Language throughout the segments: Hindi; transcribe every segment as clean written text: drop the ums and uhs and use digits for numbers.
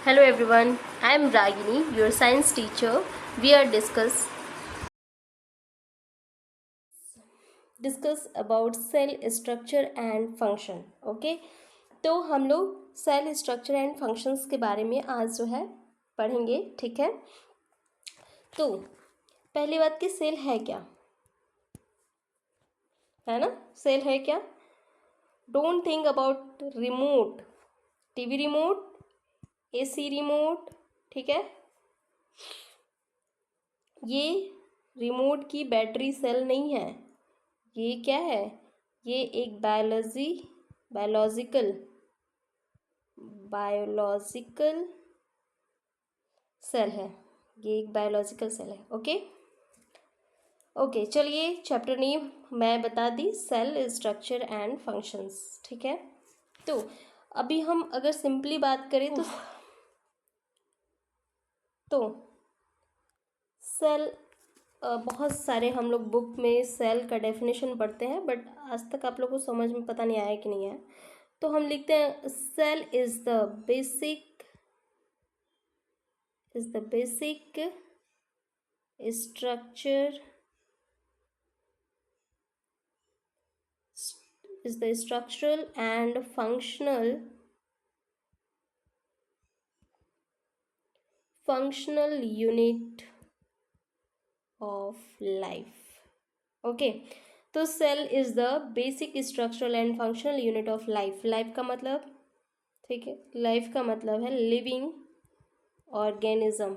Hello everyone, I am Ragini, your science teacher. We are discuss about cell structure and function. Okay, तो हम लोग सेल स्ट्रक्चर एंड फंक्शंस के बारे में आज जो है पढ़ेंगे. ठीक है, तो पहली बात कि सेल है क्या, है ना. सेल है क्या. Don't think about remote, TV remote, AC remote. ठीक है, ये रिमोट की बैटरी सेल नहीं है. ये क्या है, ये एक बायोलॉजिकल सेल है. ये एक बायोलॉजिकल सेल है. ओके, चलिए चैप्टर नेम मैं बता दी, सेल स्ट्रक्चर एंड फंक्शंस. ठीक है, तो अभी हम अगर सिंपली बात करें तो सेल, बहुत सारे हम लोग बुक में सेल का डेफिनेशन पढ़ते हैं, बट आज तक आप लोगों को समझ में पता नहीं आया कि नहीं है. तो हम लिखते हैं cell is the basic structure is the structural and functional unit of life. Okay, तो cell is the basic structural and functional unit of life. Life का मतलब, ठीक है, लाइफ का मतलब है लिविंग ऑर्गेनिज्म.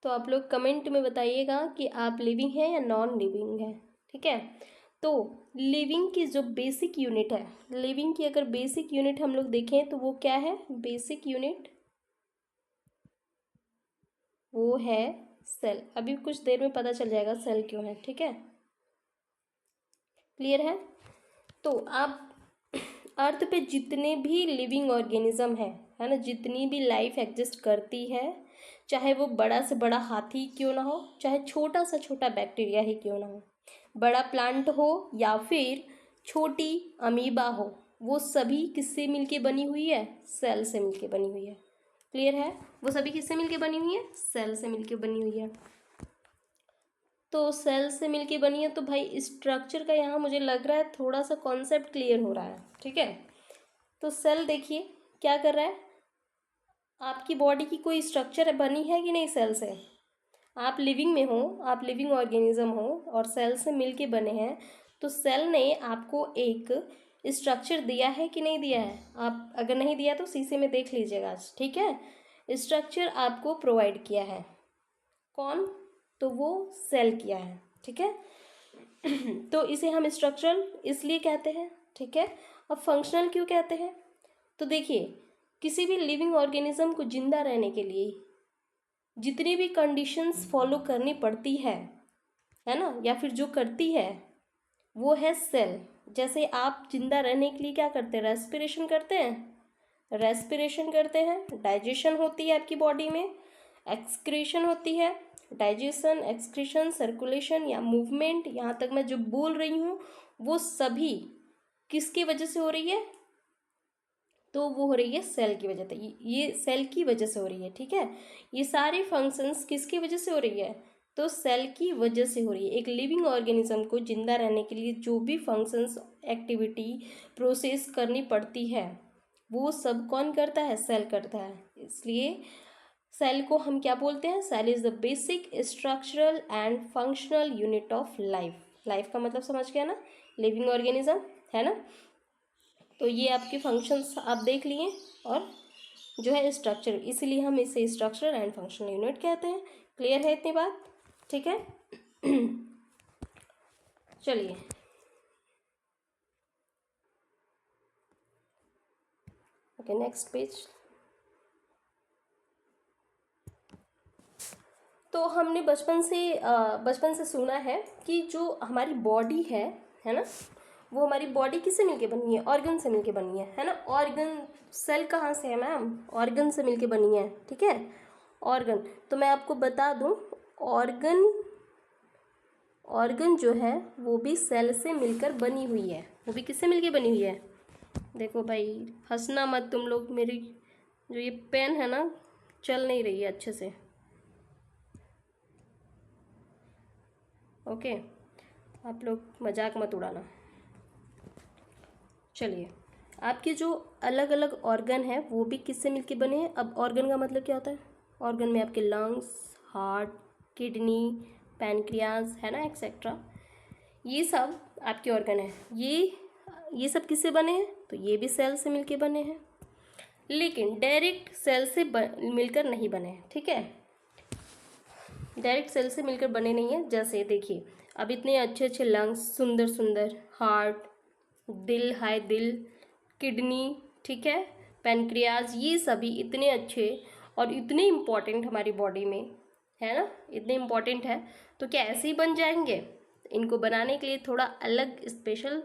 तो आप लोग कमेंट में बताइएगा कि आप लिविंग है या नॉन लिविंग है. ठीक है, तो लिविंग की जो बेसिक यूनिट है, लिविंग की अगर बेसिक यूनिट हम लोग देखें तो वो क्या है, बेसिक यूनिट वो है सेल. अभी कुछ देर में पता चल जाएगा सेल क्यों है. ठीक है, क्लियर है. तो आप अर्थ पे जितने भी लिविंग ऑर्गेनिज्म है ना, जितनी भी लाइफ एग्जिस्ट करती है, चाहे वो बड़ा से बड़ा हाथी क्यों ना हो, चाहे छोटा से छोटा बैक्टीरिया ही क्यों ना हो, बड़ा प्लांट हो या फिर छोटी अमीबा हो, वो सभी किससे मिलके बनी हुई है, सेल से मिलके बनी हुई है. क्लियर है, वो सभी किससे मिलके बनी हुई है, सेल से मिलके बनी हुई है. तो सेल से मिलके बनी है, तो भाई स्ट्रक्चर का यहाँ मुझे लग रहा है थोड़ा सा कॉन्सेप्ट क्लियर हो रहा है. ठीक है, तो सेल देखिए क्या कर रहा है, आपकी बॉडी की कोई स्ट्रक्चर बनी है कि नहीं सेल से. आप लिविंग में हो, आप लिविंग ऑर्गेनिज्म हो और सेल से मिलके बने हैं, तो सेल ने आपको एक स्ट्रक्चर दिया है कि नहीं दिया है. आप अगर नहीं दिया तो शीशे में देख लीजिएगा आज. ठीक है, स्ट्रक्चर आपको प्रोवाइड किया है. कौन, तो वो सेल किया है. ठीक है, तो इसे हम स्ट्रक्चरल इसलिए कहते हैं. ठीक है, अब फंक्शनल क्यों कहते हैं, तो देखिए किसी भी लिविंग ऑर्गेनिज्म को जिंदा रहने के लिए जितनी भी कंडीशंस फॉलो करनी पड़ती है ना, या फिर जो करती है वो है सेल. जैसे आप जिंदा रहने के लिए क्या करते हैं, रेस्पिरेशन करते हैं, डाइजेशन होती है आपकी बॉडी में, एक्सक्रीशन होती है, डाइजेशन, एक्सक्रीशन, सर्कुलेशन या मूवमेंट, यहाँ तक मैं जो बोल रही हूँ वो सभी किसकी वजह से हो रही है, तो वो हो रही है सेल की वजह से. ये सेल की वजह से हो रही है. ठीक है, ये सारे फंक्शंस किसकी वजह से हो रही है, तो सेल की वजह से हो रही है. एक लिविंग ऑर्गेनिज्म को जिंदा रहने के लिए जो भी फंक्शंस, एक्टिविटी, प्रोसेस करनी पड़ती है, वो सब कौन करता है, सेल करता है. इसलिए सेल को हम क्या बोलते हैं, cell is the basic structural and functional unit of life. Life का मतलब समझ गया ना, लिविंग ऑर्गेनिज्म, है ना. तो ये आपके फंक्शंस आप देख लिए, और जो है स्ट्रक्चर, इसीलिए हम इसे स्ट्रक्चरल एंड फंक्शनल यूनिट कहते हैं. क्लियर है इतनी बात. ठीक है, चलिए ओके, नेक्स्ट पेज. तो हमने बचपन से सुना है कि जो हमारी बॉडी है ना, वो हमारी बॉडी किससे मिलके बनी है, ऑर्गन से मिलके बनी है ना. ऑर्गन, सेल कहाँ से है मैम, ऑर्गन से मिलके बनी है. ठीक है, ऑर्गन, तो मैं आपको बता दूं, ऑर्गन जो है वो भी सेल से मिलकर बनी हुई है। वो भी किससे मिलकर बनी हुई है? देखो भाई, हंसना मत तुम लोग, मेरी जो ये पेन है ना चल नहीं रही है अच्छे से। ओके, आप लोग मजाक मत उड़ाना। चलिए, आपके जो अलग अलग ऑर्गन है वो भी किससे मिलके बने हैं? अब ऑर्गन का मतलब क्या होता है? ऑर्गन में आपके लंग्स, हार्ट, किडनी, पैनक्रियाज है ना, एक्सेट्रा, ये सब आपके ऑर्गन है। ये सब किससे बने हैं? तो ये भी सेल से मिलके बने हैं, लेकिन डायरेक्ट सेल से मिलकर नहीं बने हैं। ठीक है, डायरेक्ट सेल से मिलकर बने नहीं हैं। जैसे देखिए, अब इतने अच्छे अच्छे लंग्स, सुंदर सुंदर हार्ट, दिल, हाय दिल, किडनी, ठीक है, पैनक्रियाज, ये सभी इतने अच्छे और इतने इम्पॉर्टेंट हमारी बॉडी में है ना, इतने इम्पॉर्टेंट है, तो क्या ऐसे ही बन जाएंगे? इनको बनाने के लिए थोड़ा अलग स्पेशल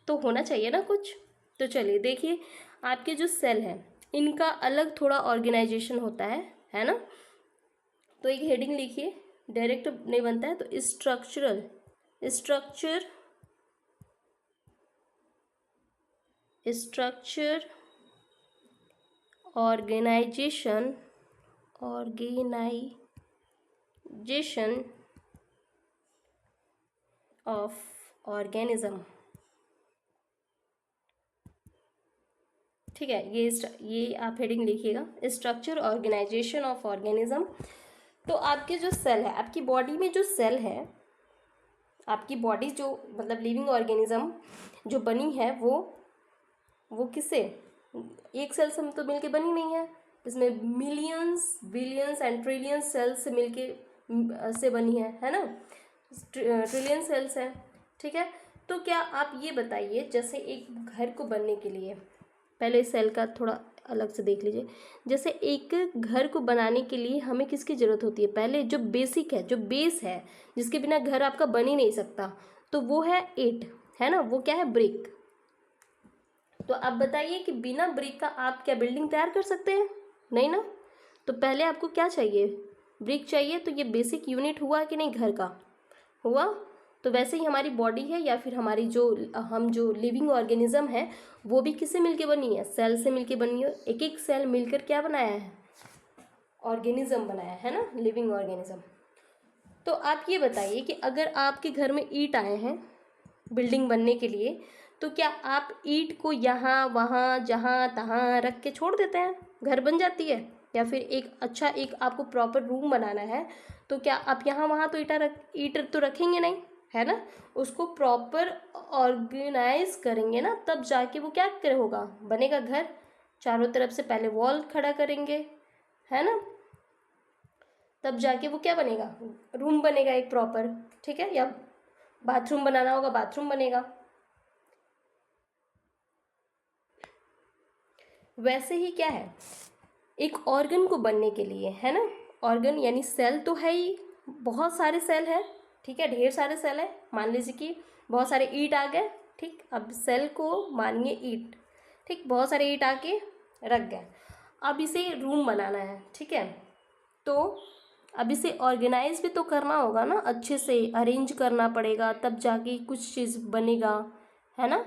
तो होना चाहिए ना कुछ। तो चलिए देखिए, आपके जो सेल हैं इनका अलग थोड़ा ऑर्गेनाइजेशन होता है ना। तो एक हेडिंग लिखिए, डायरेक्ट नहीं बनता है तो स्ट्रक्चर ऑर्गेनाइजेशन ऑफ ऑर्गेनिज्म। ठीक है, ये आप हेडिंग लिखिएगा, स्ट्रक्चर ऑर्गेनाइजेशन ऑफ ऑर्गेनिज्म। तो आपके जो सेल है, आपकी बॉडी में जो सेल है, आपकी बॉडी जो मतलब लिविंग ऑर्गेनिज्म जो बनी है वो किससे? एक सेल से तो मिलके बनी नहीं है, इसमें millions, billions and trillions cells से मिलके से बनी है ना, ट्रिलियन सेल्स हैं। ठीक है, तो क्या आप ये बताइए, जैसे एक घर को बनने के लिए, पहले सेल का थोड़ा अलग से देख लीजिए। जैसे एक घर को बनाने के लिए हमें किसकी ज़रूरत होती है? पहले जो बेसिक है, जो बेस है, जिसके बिना घर आपका बन ही नहीं सकता, तो वो है ईंट, है ना, वो क्या है? ब्रिक। तो आप बताइए कि बिना ब्रिक का आप क्या बिल्डिंग तैयार कर सकते हैं? नहीं ना। तो पहले आपको क्या चाहिए? ब्रिक चाहिए। तो ये बेसिक यूनिट हुआ कि नहीं घर का? हुआ। तो वैसे ही हमारी बॉडी है, या फिर हमारी हम जो लिविंग ऑर्गेनिज्म है वो भी किससे मिलके बनी है? सेल से मिलके बनी है। एक एक सेल मिलकर क्या बनाया है? ऑर्गेनिज्म बनाया है ना, लिविंग ऑर्गेनिज्म। तो आप ये बताइए कि अगर आपके घर में ईंट आए हैं बिल्डिंग बनने के लिए, तो क्या आप ईंट को यहाँ वहाँ जहाँ तहाँ रख के छोड़ देते हैं, घर बन जाती है? या फिर एक आपको प्रॉपर रूम बनाना है, तो क्या आप यहाँ वहाँ तो ईंट तो रखेंगे नहीं, है ना? उसको प्रॉपर ऑर्गेनाइज करेंगे ना, तब जाके वो क्या होगा? बनेगा घर। चारों तरफ से पहले वॉल खड़ा करेंगे, है ना, तब जाके वो क्या बनेगा? रूम बनेगा एक प्रॉपर। ठीक है, या बाथरूम बनाना होगा, बाथरूम बनेगा। वैसे ही क्या है, एक ऑर्गन को बनने के लिए, है ना, ऑर्गन यानी सेल तो है ही, बहुत सारे सेल हैं। ठीक है, ढेर सारे सेल हैं। मान लीजिए कि बहुत सारे ईंट आ गए। ठीक, अब सेल को मानिए ईंट। ठीक, बहुत सारे ईंट आके रख गए। अब इसे रूम बनाना है। ठीक है, तो अब इसे ऑर्गेनाइज भी तो करना होगा ना, अच्छे से अरेंज करना पड़ेगा, तब जाके कुछ चीज़ बनेगा, है ना।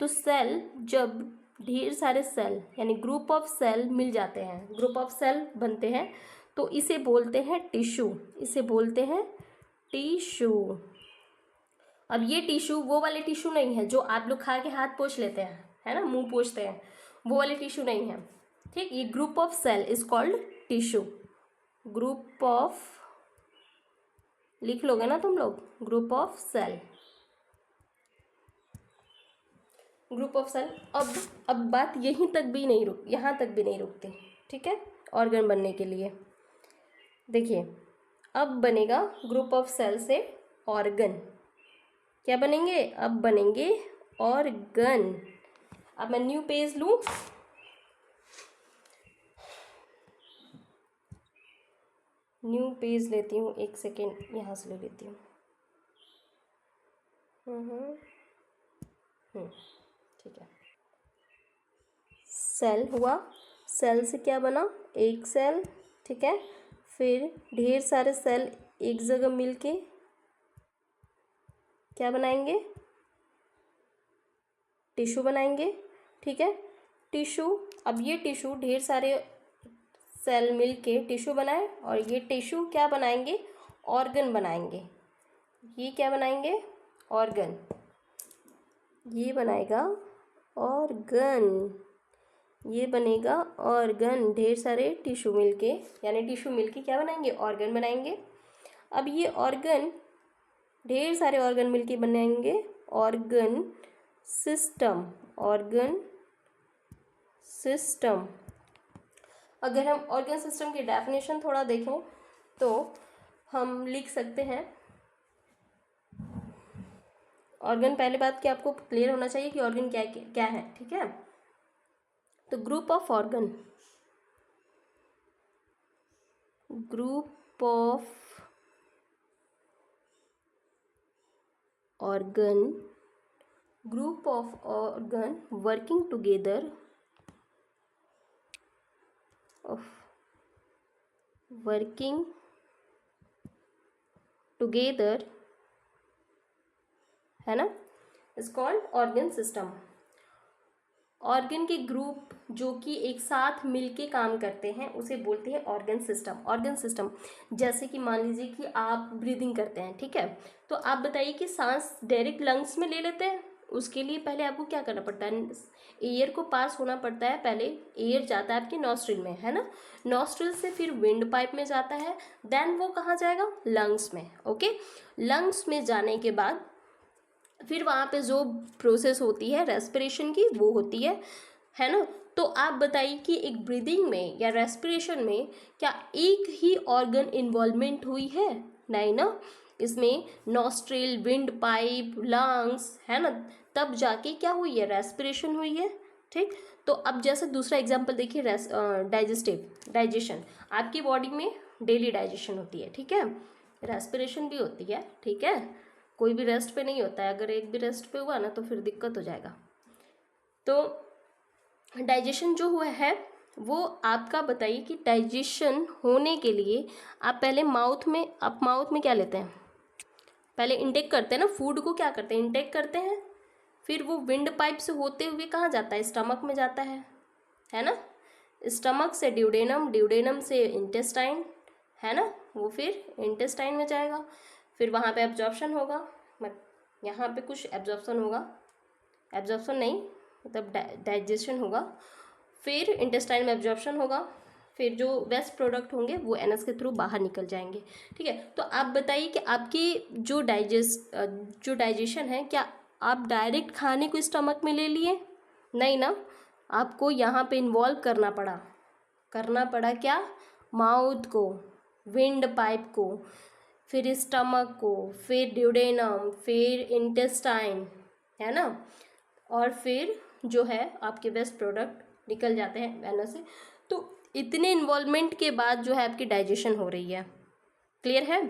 तो सेल, जब ढेर सारे सेल यानी ग्रुप ऑफ सेल मिल जाते हैं, ग्रुप ऑफ सेल बनते हैं, तो इसे बोलते हैं टिश्यू। इसे बोलते हैं टिश्यू। अब ये टिश्यू वो वाले टिश्यू नहीं है जो आप लोग खा के हाथ पोंछ लेते हैं, है ना, मुंह पोंछते हैं, वो वाले टिश्यू नहीं है। ठीक, ये group of cell is called tissue. Group of, लिख लोगे ना तुम लोग, group of cell, group of cell. अब बात यहीं तक भी नहीं यहाँ तक भी नहीं रुकती। ठीक है, ऑर्गन बनने के लिए देखिए, अब बनेगा ग्रुप ऑफ सेल से ऑर्गन। क्या बनेंगे? अब बनेंगे ऑर्गन। अब मैं न्यू पेज लूँ, न्यू पेज लेती हूँ, एक सेकेंड यहाँ से ले लेती हूँ। ठीक है, सेल हुआ, सेल से क्या बना? एक सेल। ठीक है, फिर ढेर सारे सेल एक जगह मिलके क्या बनाएंगे, टिश्यू बनाएंगे, ठीक है। टिश्यू, अब ये टिश्यू ढेर सारे सेल मिल के टिश्यू बनाए और ये टिश्यू क्या बनाएंगे, ऑर्गन बनाएंगे। ये क्या बनाएंगे, ऑर्गन, ये बनाएगा ऑर्गन, ये बनेगा ऑर्गन। ढेर सारे टिश्यू मिलके, यानी टिश्यू मिलके क्या बनाएंगे, ऑर्गन बनाएंगे। अब ये ऑर्गन, ढेर सारे ऑर्गन मिलके बनाएंगे ऑर्गन सिस्टम, ऑर्गन सिस्टम। अगर हम ऑर्गन सिस्टम की डेफिनेशन थोड़ा देखें तो हम लिख सकते हैं, ऑर्गन, पहले बात कि आपको क्लियर होना चाहिए कि ऑर्गन क्या क्या है, ठीक है। तो group of organ, group of organ, group of organ working together, of working together, है ना, is called organ system. Organ के ग्रुप जो कि एक साथ मिलके काम करते हैं उसे बोलते हैं ऑर्गन सिस्टम। ऑर्गन सिस्टम, जैसे कि मान लीजिए कि आप ब्रीदिंग करते हैं, ठीक है, तो आप बताइए कि सांस डायरेक्ट लंग्स में ले लेते हैं, उसके लिए पहले आपको क्या करना पड़ता है, एयर को पास होना पड़ता है। पहले एयर जाता है आपके नॉस्ट्रिल में, है ना, नॉस्ट्रिल से फिर विंड पाइप में जाता है, देन वो कहाँ जाएगा, लंग्स में। ओके, लंग्स में जाने के बाद फिर वहाँ पे जो प्रोसेस होती है रेस्पिरेशन की वो होती है ना। तो आप बताइए कि एक ब्रीदिंग में या रेस्पिरेशन में क्या एक ही ऑर्गन इन्वॉल्वमेंट हुई है, नहीं ना, इसमें नॉस्ट्रिल, विंड पाइप, लंग्स, है ना, तब जाके क्या हुई है, रेस्पिरेशन हुई है, ठीक। तो अब जैसे दूसरा एग्जांपल देखिए, डाइजेशन, आपकी बॉडी में डेली डाइजेशन होती है, ठीक है, रेस्पिरेशन भी होती है, ठीक है, कोई भी रेस्ट पे नहीं होता है, अगर एक भी रेस्ट पे हुआ ना तो फिर दिक्कत हो जाएगा। तो डाइजेशन जो हुआ है वो आपका बताइए कि डाइजेशन होने के लिए आप पहले माउथ में क्या लेते हैं, पहले इंटेक करते हैं ना, फूड को क्या करते हैं, इंटेक करते हैं, फिर वो विंड पाइप से होते हुए कहाँ जाता है, स्टमक में जाता है ना, स्टमक से ड्यूडेनम, ड्यूडेनम से इंटेस्टाइन, है ना, वो फिर इंटेस्टाइन में जाएगा, फिर वहाँ पे एब्जॉर्प्शन होगा, यहाँ पे कुछ एब्जॉर्प्शन होगा, एब्जॉर्प्शन नहीं मतलब डाइजेशन होगा, फिर इंटेस्टाइन में एब्जॉर्प्शन होगा, फिर जो वेस्ट प्रोडक्ट होंगे वो एनएस के थ्रू बाहर निकल जाएंगे, ठीक है। तो आप बताइए कि आपकी जो डाइजेशन है, क्या आप डायरेक्ट खाने को स्टमक में ले लिए, नहीं ना, आपको यहाँ पे इन्वॉल्व करना पड़ा क्या, माउथ को, विंड पाइप को, फिर स्टमक को, फिर ड्यूडेनम, फिर इंटेस्टाइन, है ना, और फिर जो है आपके वेस्ट प्रोडक्ट निकल जाते हैं वेनस से। तो इतने इन्वॉल्वमेंट के बाद जो है आपकी डाइजेशन हो रही है, क्लियर है।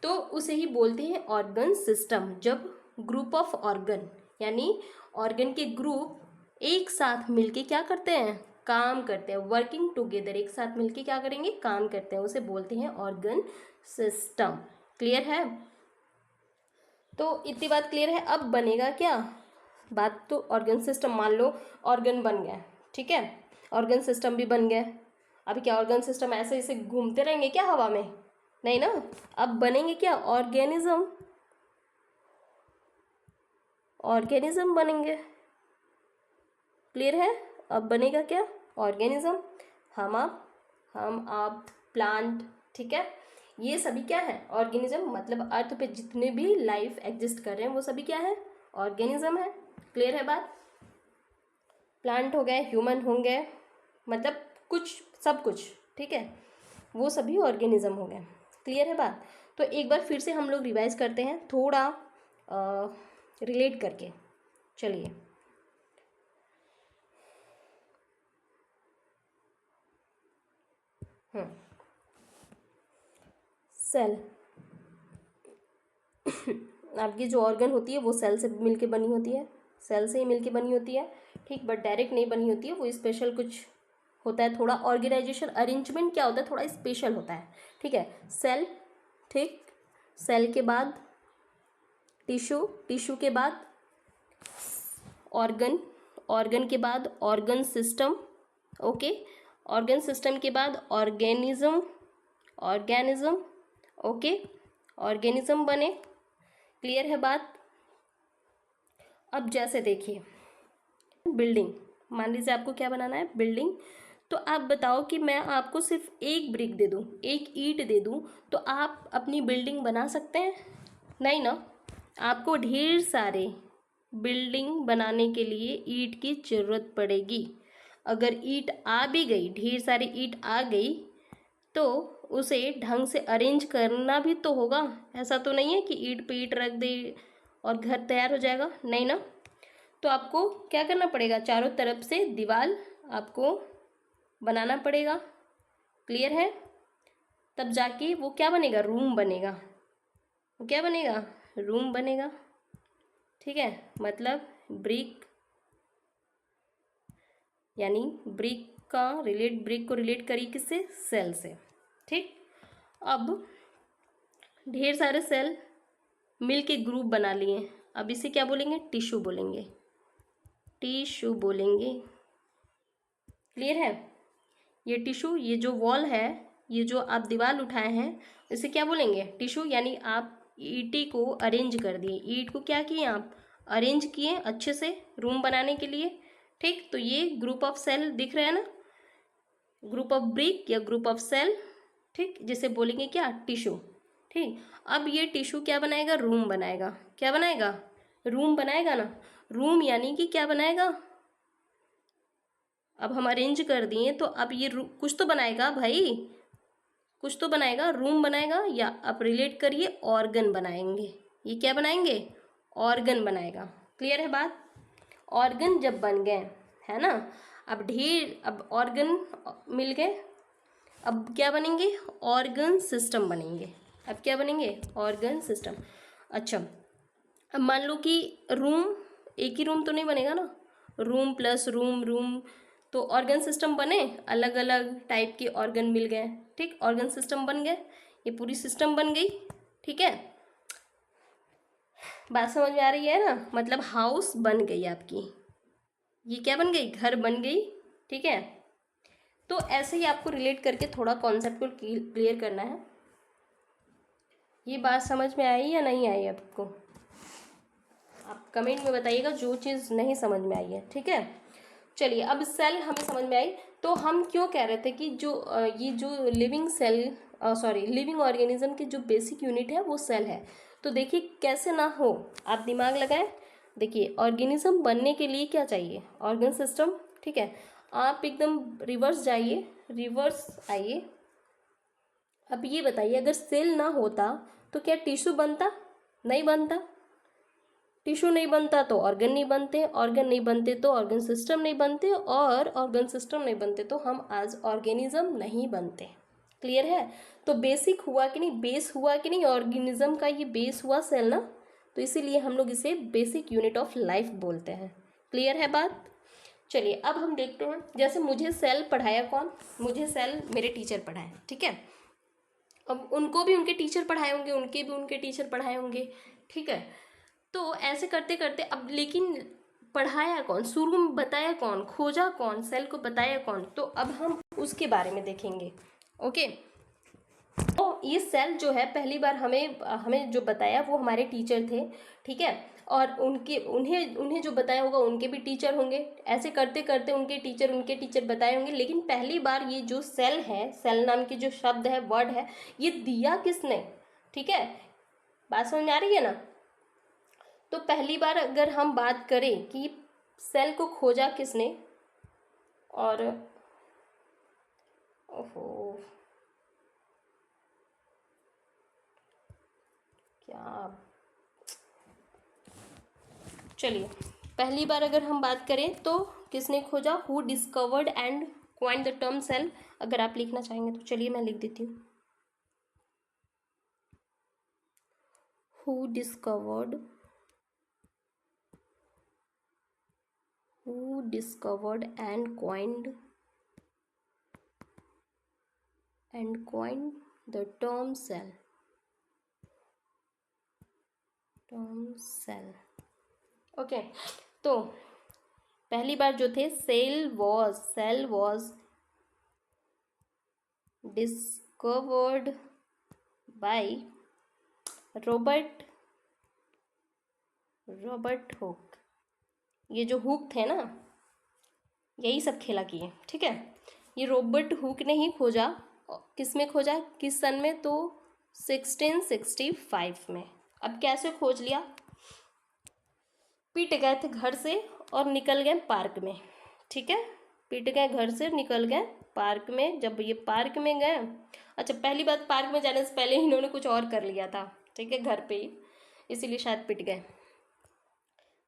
तो उसे ही बोलते हैं ऑर्गन सिस्टम, जब ग्रुप ऑफ ऑर्गन यानी ऑर्गन के ग्रुप एक साथ मिलके क्या करते हैं, काम करते हैं, वर्किंग टुगेदर, एक साथ मिलके क्या करेंगे, काम करते हैं, उसे बोलते हैं ऑर्गन सिस्टम। क्लियर है, तो इतनी बात क्लियर है। अब बनेगा क्या, बात तो ऑर्गन सिस्टम, मान लो ऑर्गन बन गया, ठीक है, ऑर्गन सिस्टम भी बन गया। अभी क्या ऑर्गन सिस्टम ऐसे ऐसे घूमते रहेंगे क्या हवा में, नहीं ना, अब बनेंगे क्या, ऑर्गेनिज्म, ऑर्गेनिज्म बनेंगे, क्लियर है। अब बनेगा क्या, ऑर्गेनिज्म, हम आप प्लांट, ठीक है, ये सभी क्या है, ऑर्गेनिज्म, मतलब अर्थ पे जितने भी लाइफ एग्जिस्ट कर रहे हैं वो सभी क्या है, ऑर्गेनिज्म है। क्लियर है बात, प्लांट हो गए, ह्यूमन होंगे, मतलब कुछ, सब कुछ, ठीक है, वो सभी ऑर्गेनिज्म हो गए। क्लियर है बात। तो एक बार फिर से हम लोग रिवाइज करते हैं थोड़ा रिलेट करके, चलिए। सेल, आपकी जो ऑर्गन होती है वो सेल से मिलके बनी होती है, सेल से ही मिलके बनी होती है, ठीक, बट डायरेक्ट नहीं बनी होती है, वो स्पेशल कुछ होता है, थोड़ा ऑर्गेनाइजेशन अरेंजमेंट क्या होता है, थोड़ा स्पेशल होता है, ठीक है। सेल, ठीक, सेल के बाद टिश्यू, टिश्यू के बाद ऑर्गन, ऑर्गन के बाद organ system, okay, organ system के बाद ऑर्गेनिज्म, ऑर्गेनिज्म, ओके, ऑर्गेनिज्म बने। क्लियर है बात। अब जैसे देखिए बिल्डिंग, मान लीजिए आपको क्या बनाना है, बिल्डिंग। तो आप बताओ कि मैं आपको सिर्फ एक ब्रिक दे दूं, एक ईंट दे दूं, तो आप अपनी बिल्डिंग बना सकते हैं? नहीं ना, आपको ढेर सारे बिल्डिंग बनाने के लिए ईंट की ज़रूरत पड़ेगी। अगर ईंट आ भी गई, ढेर सारी ईंट आ गई, तो उसे ढंग से अरेंज करना भी तो होगा। ऐसा तो नहीं है कि ईंट पे ईंट रख दे और घर तैयार हो जाएगा, नहीं ना। तो आपको क्या करना पड़ेगा, चारों तरफ से दीवार आपको बनाना पड़ेगा। क्लियर है। तब जाके वो क्या बनेगा, रूम बनेगा। वो क्या बनेगा, रूम बनेगा। ठीक है, मतलब ब्रिक, यानी ब्रिक को रिलेट करी किससे, सेल से। ठीक, अब ढेर सारे सेल मिल के ग्रुप बना लिए। अब इसे क्या बोलेंगे, टिश्यू बोलेंगे, टिश्यू बोलेंगे। क्लियर है। ये टिश्यू, ये जो वॉल है, ये जो आप दीवार उठाए हैं, इसे क्या बोलेंगे, टिश्यू। यानी आप ईंटी को अरेंज कर दिए, ईंट को क्या किए आप, अरेंज किए अच्छे से रूम बनाने के लिए। ठीक, तो ये ग्रुप ऑफ सेल दिख रहे हैं ना, ग्रुप ऑफ ब्रिक या ग्रुप ऑफ सेल। ठीक, जिसे बोलेंगे क्या, टिश्यू। ठीक, अब ये टिश्यू क्या बनाएगा, रूम बनाएगा। क्या बनाएगा, रूम बनाएगा ना। रूम यानी कि क्या बनाएगा, अब हम अरेंज कर दिए तो अब ये कुछ तो बनाएगा भाई, कुछ तो बनाएगा, रूम बनाएगा। या आप रिलेट करिए, ऑर्गन बनाएंगे। ये क्या बनाएंगे, ऑर्गन बनाएगा। क्लियर है बात। ऑर्गन जब बन गए, है ना, अब ऑर्गन मिल गए, अब क्या बनेंगे, ऑर्गन सिस्टम बनेंगे। अब क्या बनेंगे, ऑर्गन सिस्टम। अच्छा, अब मान लो कि रूम, एक ही रूम तो नहीं बनेगा ना, रूम प्लस रूम, रूम, तो ऑर्गन सिस्टम बने, अलग अलग टाइप के ऑर्गन मिल गए। ठीक, ऑर्गन सिस्टम बन गए, ये पूरी सिस्टम बन गई। ठीक है, बात समझ में आ रही है ना, मतलब हाउस बन गई आपकी, ये क्या बन गई, घर बन गई। ठीक है, तो ऐसे ही आपको रिलेट करके थोड़ा कॉन्सेप्ट को क्लियर करना है। ये बात समझ में आई या नहीं आई आपको, आप कमेंट में बताइएगा जो चीज़ नहीं समझ में आई है। ठीक है, चलिए अब सेल हमें समझ में आई। तो हम क्यों कह रहे थे कि ये जो living cell, sorry, living organism की जो बेसिक यूनिट है वो सेल है। तो देखिए कैसे ना हो, आप दिमाग लगाएं। देखिए ऑर्गेनिज्म बनने के लिए क्या चाहिए, ऑर्गन सिस्टम। ठीक है, आप एकदम रिवर्स जाइए, रिवर्स आइए। अब ये बताइए, अगर सेल ना होता तो क्या टिश्यू बनता, नहीं बनता। टिश्यू नहीं बनता तो ऑर्गन नहीं बनते, ऑर्गन नहीं बनते तो ऑर्गन सिस्टम नहीं बनते, और ऑर्गन सिस्टम नहीं बनते तो हम आज ऑर्गेनिज्म नहीं बनते। क्लियर है। तो बेसिक हुआ कि नहीं, बेस हुआ कि नहीं, ऑर्गेनिज्म का ये बेस हुआ सेल ना, तो इसीलिए हम लोग इसे बेसिक यूनिट ऑफ लाइफ बोलते हैं। क्लियर है बात। चलिए अब हम देखते हैं, जैसे मुझे सेल पढ़ाया कौन, मुझे सेल मेरे टीचर पढ़ाए। ठीक है, अब उनको भी उनके टीचर पढ़ाए होंगे, उनके भी उनके टीचर पढ़ाए होंगे। ठीक है, तो ऐसे करते करते अब, लेकिन पढ़ाया कौन, शुरू में बताया कौन, खोजा कौन, सेल को बताया कौन, तो अब हम उसके बारे में देखेंगे। ओके, तो ये सेल जो है पहली बार हमें हमें जो बताया वो हमारे टीचर थे। ठीक है, और उनके उन्हें उन्हें जो बताया होगा उनके भी टीचर होंगे। ऐसे करते करते उनके टीचर बताए होंगे। लेकिन पहली बार ये जो सेल है, सेल नाम की जो शब्द है, वर्ड है, ये दिया किसने। ठीक है, बात समझ में आ रही है ना। तो पहली बार अगर हम बात करें कि सेल को खोजा किसने, और ओहो क्या, चलिए पहली बार अगर हम बात करें तो किसने खोजा, who discovered and coined the term cell. अगर आप लिखना चाहेंगे तो चलिए मैं लिख देती हूँ, who discovered, who discovered and coined the term cell, from cell. Okay, तो पहली बार जो थे cell was discovered by Robert Hooke. ये जो हुक थे ना, यही सब खेला किए, ठीक है। ये रॉबर्ट हुक ने ही खोजा। किस में खोजा, किस सन में, तो 1665 में। अब कैसे खोज लिया, पीट गए थे घर से और निकल गए पार्क में, ठीक है। पीट गए घर से, निकल गए पार्क में। जब ये पार्क में गए, अच्छा पहली बात, पार्क में जाने से पहले इन्होंने कुछ और कर लिया था, ठीक है, घर पे ही, इसीलिए शायद पिट गए।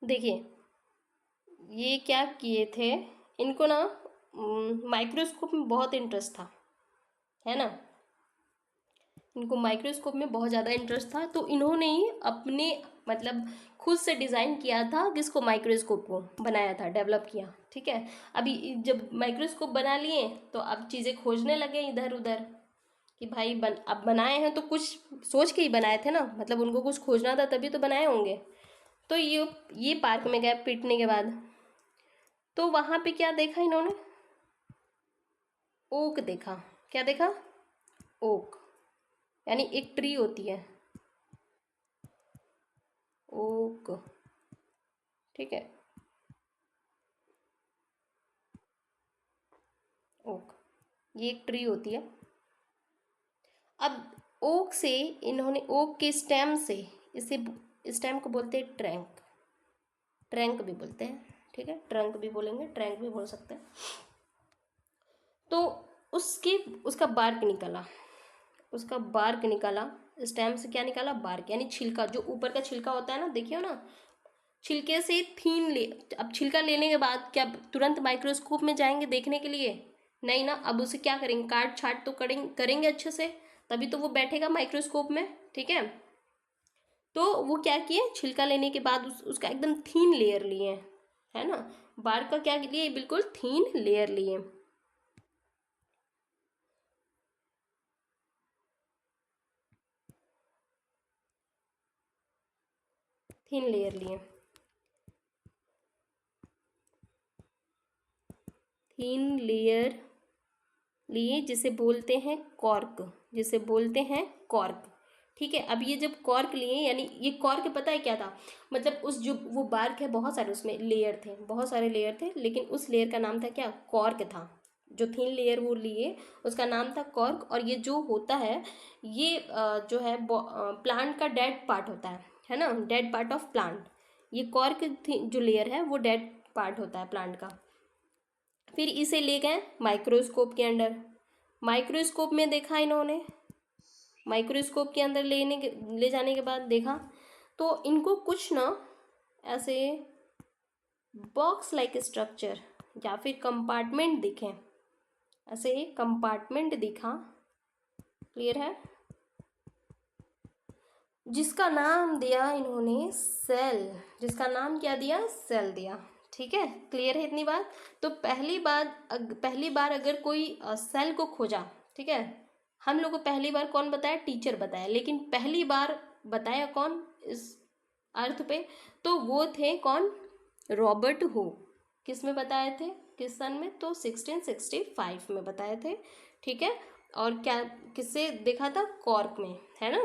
देखिए ये क्या किए थे, इनको ना माइक्रोस्कोप में बहुत इंटरेस्ट था, है ना। इनको माइक्रोस्कोप में बहुत ज़्यादा इंटरेस्ट था, तो इन्होंने ही अपने मतलब खुद से डिज़ाइन किया था, किसको, माइक्रोस्कोप को बनाया था, डेवलप किया, ठीक है। अभी जब माइक्रोस्कोप बना लिए तो अब चीज़ें खोजने लगे इधर उधर कि भाई अब बनाए हैं तो कुछ सोच के ही बनाए थे ना, मतलब उनको कुछ खोजना था तभी तो बनाए होंगे। तो ये पार्क में गए पीटने के बाद, तो वहाँ पे क्या देखा इन्होंने, ओक देखा। क्या देखा, ओक, यानी एक ट्री होती है ओक, ठीक है, ओक, ये एक ट्री होती है। अब ओक से इन्होंने, ओक के स्टेम से, इसे स्टेम को बोलते हैं ट्रैंक, ट्रैंक भी बोलते हैं, ठीक है, ट्रंक भी बोलेंगे, ट्रैंक भी बोल सकते हैं। तो उसके उसका बार्क निकला, उसका बार्क निकाला, स्टेम से क्या निकाला, बार्क, यानी छिलका, जो ऊपर का छिलका होता है ना, देखियो ना, छिलके से थीन ले। अब छिलका लेने के बाद क्या तुरंत माइक्रोस्कोप में जाएंगे देखने के लिए, नहीं ना। अब उसे क्या करेंगे, काट छाट तो करेंगे अच्छे से, तभी तो वो बैठेगा माइक्रोस्कोप में, ठीक है। तो वो क्या किए, छिलका लेने के बाद उसका एकदम थीन लेयर लिए, है ना। बार्क का क्या लिए, बिल्कुल थीन लेयर लिए। थीन लेयर लिए, थीन लेयर लिए, जिसे बोलते हैं कॉर्क, जिसे बोलते हैं कॉर्क, ठीक है। अब ये जब कॉर्क लिए, यानी ये कॉर्क पता है क्या था, मतलब उस जो वो बार्क है, बहुत सारे उसमें लेयर थे, बहुत सारे लेयर थे, लेकिन उस लेयर का नाम था क्या, कॉर्क था। जो थिन लेयर वो लिए, उसका नाम था कॉर्क। और ये जो होता है, ये जो है प्लांट का डेड पार्ट होता है ना, डेड पार्ट ऑफ प्लांट। ये कॉर्क जो लेयर है वो डेड पार्ट होता है प्लांट का। फिर इसे ले गए माइक्रोस्कोप के अंदर, माइक्रोस्कोप में देखा इन्होंने, माइक्रोस्कोप के अंदर ले जाने के बाद देखा, तो इनको कुछ ना ऐसे बॉक्स लाइक स्ट्रक्चर या फिर कंपार्टमेंट दिखे, ऐसे कंपार्टमेंट दिखा, क्लियर है, जिसका नाम दिया इन्होंने सेल, जिसका नाम क्या दिया, सेल दिया, ठीक है। क्लियर है इतनी बात। तो पहली बार अगर कोई सेल को खोजा, ठीक है, हम लोग को पहली बार कौन बताया, टीचर बताया, लेकिन पहली बार बताया कौन इस अर्थ पे, तो वो थे कौन, रॉबर्ट हो। किस में बताए थे, किस सन में, तो 1665 में बताए थे, ठीक है। और क्या, किससे देखा था, कॉर्क में, है ना।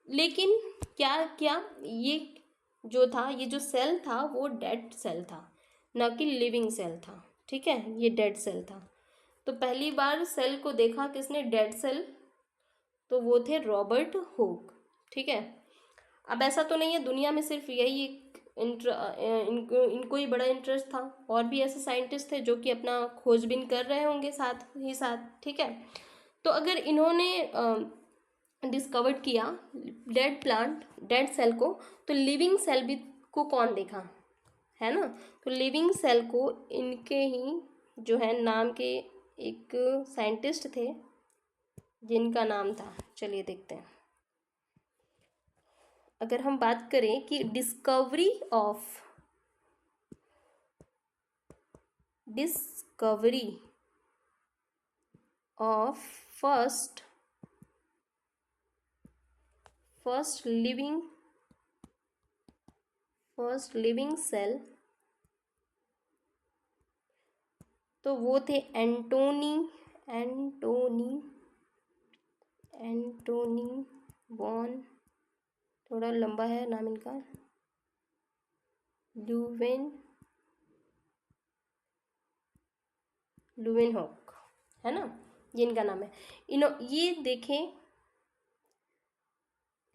लेकिन क्या क्या, ये जो था, ये जो सेल था वो डेड सेल था, ना कि लिविंग सेल था, ठीक है, ये डेड सेल था। तो पहली बार सेल को देखा किसने, डेड सेल, तो वो थे रॉबर्ट हुक, ठीक है। अब ऐसा तो नहीं है दुनिया में सिर्फ यही एक इनको ही बड़ा इंटरेस्ट था, और भी ऐसे साइंटिस्ट थे जो कि अपना खोजबीन कर रहे होंगे साथ ही साथ, ठीक है। तो अगर इन्होंने डिस्कवर्ड किया डेड प्लांट, डेड सेल को, तो लिविंग सेल भी को कौन देखा, है ना। तो लिविंग सेल को इनके ही जो है नाम के एक साइंटिस्ट थे, जिनका नाम था, चलिए देखते हैं। अगर हम बात करें कि discovery of first living first living cell, तो वो थे एंटोनी एंटोनी एंटोनी वॉन, थोड़ा लंबा है नाम इनका, लुवेन लुवेनहॉक, है ना, ये इनका नाम है। ये देखें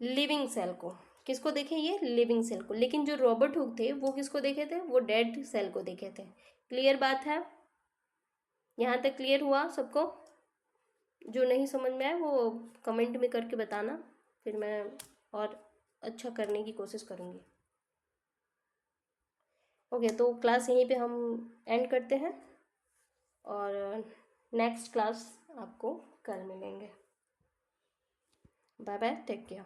लिविंग सेल को, किसको देखें, ये लिविंग सेल को, लेकिन जो रॉबर्ट हुक थे वो किसको देखे थे, वो डेड सेल को देखे थे। क्लियर बात है, यहाँ तक क्लियर हुआ सबको? जो नहीं समझ में आए वो कमेंट में करके बताना, फिर मैं और अच्छा करने की कोशिश करूँगी। ओके, तो क्लास यहीं पे हम एंड करते हैं और नेक्स्ट क्लास आपको कल मिलेंगे। Bye bye, take care.